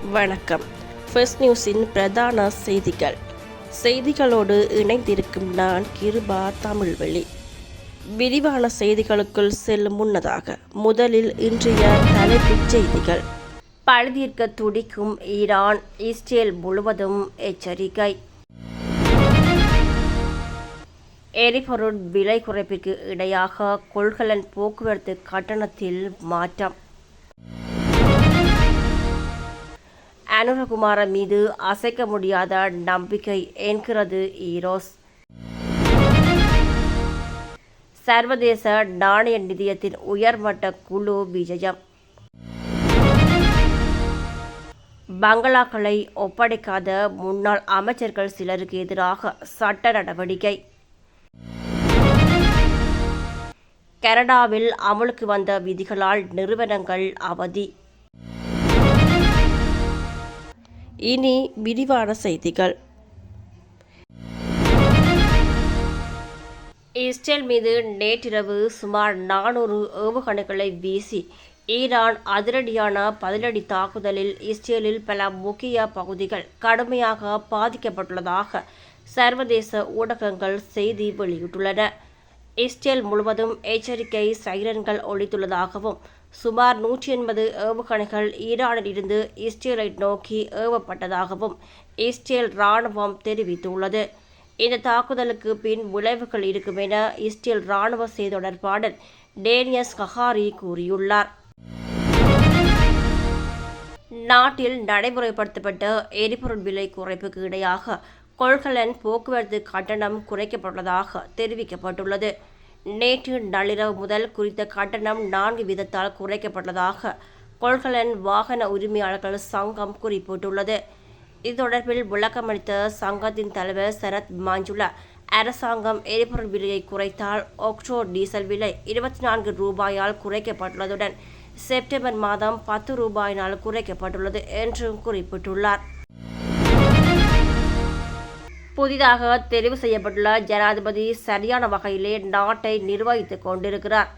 வணக்கம். ஃபர்ஸ்ட் நியூஸின் பிரதான செய்திகளோடு இணைந்திருக்கும் நான் கிருபா தமிழ்வெளி. விரிவான செய்திகளுக்குள் செல்லும் முன்னதாக முதலில் இன்றைய தலைப்புச் செய்திகள். பழுதீர்க்க துடிக்கும் ஈரான், இஸ்ரேல் முழுவதும் எச்சரிக்கை. எரிபொருள் விலை குறைப்பிற்கு இடையாக கொள்கலன் போக்குவரத்து கட்டணத்தில் மாற்றம். அனுரகுமார மீது அசைக்க முடியாத நம்பிக்கை என்கிறது ஈரோஸ். சர்வதேச நாணய நிதியத்தின் உயர்மட்ட குழு விஜயம். பங்களாக்களை ஒப்படைக்காத முன்னாள் அமைச்சர்கள் சிலருக்கு எதிராக சட்ட நடவடிக்கை. கனடாவில் அமலுக்கு வந்த விதிகளால் நிறுவனங்கள் அவதி. இனி விரிவான செய்திகள். இஸ்ரேல் மீது நேற்றிரவு சுமார் 400 ஏவுகணைகளை வீசி ஈரான் அதிரடியான பதிலடி தாக்குதலில் இஸ்ரேலில் பல முக்கிய பகுதிகள் கடுமையாக பாதிக்கப்பட்டுள்ளதாக சர்வதேச ஊடகங்கள் செய்தி வெளியிட்டுள்ளன. இஸ்ரேல் முழுவதும் எச்சரிக்கை சைரன்கள் ஒலித்துள்ளதாகவும் சுமார் 180 ஏவுகணைகள் ஈரானில் இருந்து இஸ்ரேலை நோக்கி ஏவப்பட்டதாகவும் இஸ்ரேல் இராணுவம் தெரிவித்துள்ளது. இந்த தாக்குதலுக்கு பின் விளைவுகள் இருக்கும் என இஸ்ரேல் இராணுவ செய்தி தொடர்பாளர் டேனியஸ் கஹாரி கூறியுள்ளார். நாட்டில் நடைமுறைப்படுத்தப்பட்ட எரிபொருள் விலை குறைப்புக்கு இடையாக கொள்கலன் போக்குவரத்து கட்டணம் குறைக்கப்பட்டுள்ளதாக தெரிவிக்கப்பட்டுள்ளது. நேற்று நள்ளிரவு முதல் குறித்த கட்டணம் 4 வீதத்தால் குறைக்கப்பட்டதாக கொள்கலன் வாகன உரிமையாளர்கள் சங்கம் குறிப்பிட்டுள்ளது. இது தொடர்பில் விளக்கமளித்த சங்கத்தின் தலைவர் சரத் மாஞ்சுலா, அரசாங்கம் எரிபொருள் விலையை குறைத்தால் ஒக்டோ டீசல் விலை 24 ரூபாயால் குறைக்கப்பட்டுள்ளதுடன் செப்டம்பர் மாதம் 10 ரூபாயினால் குறைக்கப்பட்டுள்ளது என்றும் குறிப்பிட்டுள்ளார். புதிதாக தெரிவு செய்யப்பட்டுள்ள ஜனாதிபதி சரியான வகையிலே நாட்டை நிர்வகித்துக் கொண்டிருக்கிறார்.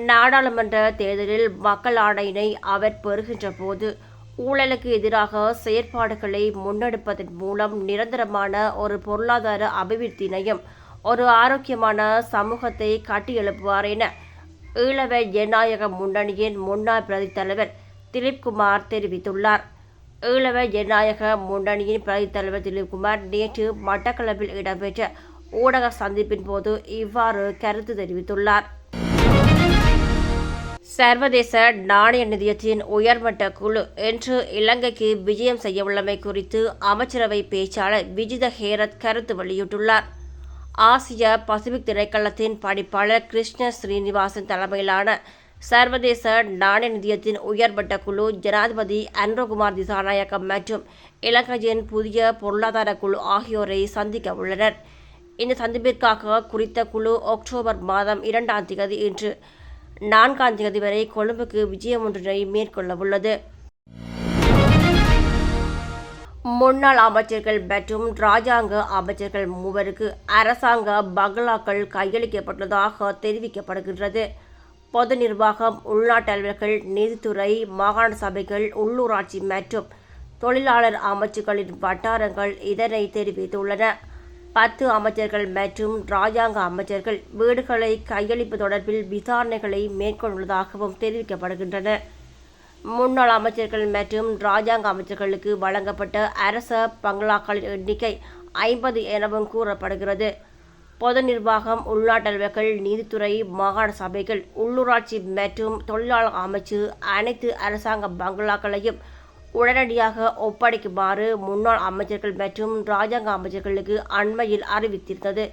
நாடாளுமன்ற தேர்தலில் மக்கள் ஆணையினை அவர் பெறுகின்ற போது ஊழலுக்கு எதிராக செயற்பாடுகளை முன்னெடுப்பதன் மூலம் நிரந்தரமான ஒரு பொருளாதார அபிவிருத்தியினையும் ஒரு ஆரோக்கியமான சமூகத்தை கட்டியெழுப்புவார் என ஈழவ ஜனநாயக முன்னணியின் முன்னாள் பிரதி தலைவர் திலீப்குமார் தெரிவித்துள்ளார். ஈழவ ஜனநாயக முன்னணியின் பிரதி தலைவர் திலீப்குமார் நேற்று மட்டக்களப்பில் இடம்பெற்ற ஊடக சந்திப்பின் போது இவ்வாறு கருத்து தெரிவித்துள்ளார். சர்வதேச நாணய நிதியத்தின் உயர்மட்ட குழு இன்று இலங்கைக்கு விஜயம் செய்யவுள்ளமை குறித்து அமைச்சரவை பேச்சாளர் விஜித ஹேரத் கருத்து வெளியிட்டுள்ளார். ஆசிய பசிபிக் திணைக்களத்தின் பணிப்பாளர் கிருஷ்ண ஸ்ரீனிவாசன் தலைமையிலான சர்வதேச நாணய நிதியத்தின் உயர்மட்ட குழு ஜனாதிபதி அனுரகுமார் திசாநாயக்க மற்றும் இலங்கையின் புதிய பொருளாதார குழு ஆகியோரை சந்திக்க உள்ளனர். இந்த சந்திப்பிற்காக குறித்த குழு அக்டோபர் மாதம் 2ஆம் தேதி இன்று 4ஆம் தேதி வரை கொழும்புக்கு விஜயம் ஒன்றினை மேற்கொள்ளவுள்ளது. முன்னாள் அமைச்சர்கள் மற்றும் இராஜாங்க அமைச்சர்கள் 3 அரசாங்க பங்களாக்கள் கையளிக்கப்பட்டுள்ளதாக தெரிவிக்கப்படுகின்றது. பொது நிர்வாகம், உள்நாட்டு அலுவல்கள், நீதித்துறை, மாகாண சபைகள், உள்ளூராட்சி மற்றும் தொழிலாளர் அமைச்சுக்களின் வட்டாரங்கள் இதனை தெரிவித்துள்ளன. 10 அமைச்சர்கள் மற்றும் இராஜாங்க அமைச்சர்கள் வீடுகளை கையளிப்பு தொடர்பில் விசாரணைகளை மேற்கொண்டுள்ளதாகவும் தெரிவிக்கப்படுகின்றன. முன்னாள் அமைச்சர்கள் மற்றும் இராஜாங்க அமைச்சர்களுக்கு வழங்கப்பட்ட அரச பங்களாக்களின் எண்ணிக்கை 50 எனவும் கூறப்படுகிறது. பொது நிர்வாகம், உள்நாட்டு அலுவல்கள், நீதித்துறை, மாகாண சபைகள், உள்ளூராட்சி மற்றும் தொழிலாளர் அமைச்சு அனைத்து அரசாங்க பங்களாக்களையும் உடனடியாக ஒப்படைக்குமாறு முன்னாள் அமைச்சர்கள் மற்றும் இராஜாங்க அமைச்சர்களுக்கு அண்மையில் அறிவித்திருந்தது.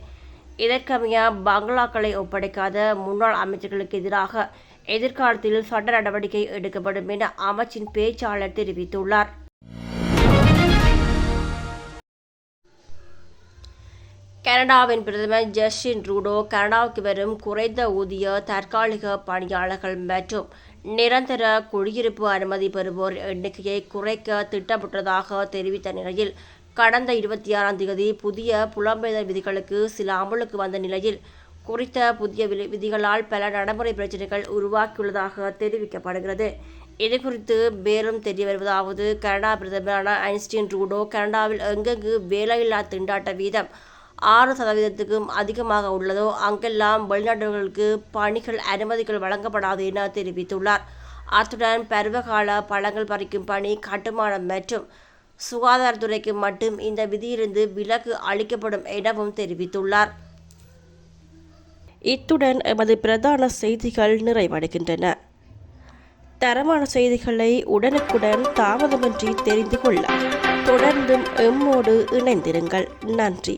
இதற்கமைய பங்களாக்களை ஒப்படைக்காத முன்னாள் அமைச்சர்களுக்கு எதிராக எதிர்காலத்தில் சட்ட நடவடிக்கை எடுக்கப்படும் என அமைச்சின் பேச்சாளர் தெரிவித்துள்ளார். கனடாவின் பிரதமர் ஜஸ்டின் ட்ரூடோ கனடாவுக்கு வரும் குறைந்த ஊதிய தற்காலிக பணியாளர்கள் மற்றும் நிரந்தர குடியிருப்பு அனுமதி பெறுவோர் எண்ணிக்கையை குறைக்க திட்டமிட்டதாக தெரிவித்த நிலையில் கடந்த 26ஆம் தேதி புதிய புலம்பெயர்தல் விதிகளுக்கு சில அமலுக்கு வந்த நிலையில் குறித்த புதிய விதிகளால் பல நடைமுறை பிரச்சினைகள் உருவாக்கியுள்ளதாக தெரிவிக்கப்படுகிறது. இதுகுறித்து மேலும் தெரிய வருவதாவது, கனடா பிரதமரான ஐன்ஸ்டீன் ட்ரூடோ கனடாவில் எங்கெங்கு வேலையில்லா திண்டாட்ட வீதம் 6%க்கும் அதிகமாக உள்ளதோ அங்கெல்லாம் வெளிநாட்டவர்களுக்கு பணிகள் அனுமதிகள் வழங்கப்படாது என தெரிவித்துள்ளார். அத்துடன் பருவகால பழங்கள் பறிக்கும் பணி, கட்டுமானம் மற்றும் சுகாதாரத்துறைக்கு மட்டும் இந்த விதியிலிருந்து விலக்கு அளிக்கப்படும் எனவும் தெரிவித்துள்ளார். இத்துடன் எமது பிரதான செய்திகள் நிறைவடைகின்றன. தரமான செய்திகளை உடனுக்குடன் தாமதமின்றி தெரிந்து கொள்ள தொடர்ந்தும் எம்மோடு இணைந்திருங்கள். நன்றி.